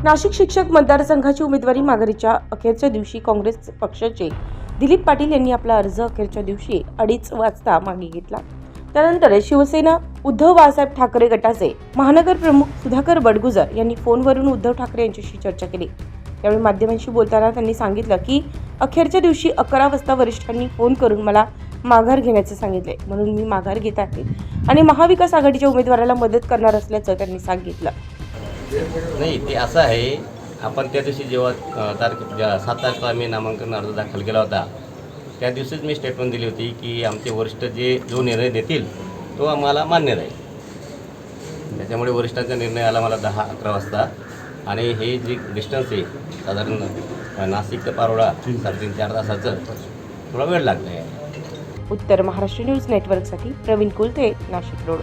नाशिक शिक्षक मतदारसंघाची उमेदवारी माघारीच्या अखेरच्या दिवशी काँग्रेस पक्षाचे दिलीप पाटील यांनी आपला अर्ज अखेरच्या दिवशी 2:30 वाजता मागे घेतला। त्यानंतर शिवसेना उद्धव बाळासाहेब ठाकरे गटाचे महानगर प्रमुख सुधाकर बडगुजर यांनी फोनवरून उद्धव ठाकरे यांच्याशी चर्चा केली। त्यावेळी माध्यमांशी बोलताना त्यांनी सांगितलं की अखेरच्या दिवशी 11 वाजता वरिष्ठांनी फोन करून मला माघार घेण्याचे सांगितले, म्हणून मी माघार घेत आहे आणि महाविकास आघाडीच्या उमेदवाराला मदत करणार असल्याचं त्यांनी सांगितलं। नाही, ते असं आहे, आपण त्या दिवशी जेव्हा 7 तारखेला आम्ही नामांकन अर्ज दाखल केला होता, त्या दिवशीच मी स्टेटमेंट दिली होती की आमचे वरिष्ठ जो निर्णय देतील तो आम्हाला मान्य राहील। त्याच्यामुळे वरिष्ठांचा निर्णय आला मला 10-11 वाजता आणि हे जे डिस्टन्स आहे साधारण नाशिक ते पारोळा 3.5-4 तासाचं थोडा वेळ लागला आहे। उत्तर महाराष्ट्र न्यूज नेटवर्कसाठी प्रवीण कुलथे, नाशिक रोड।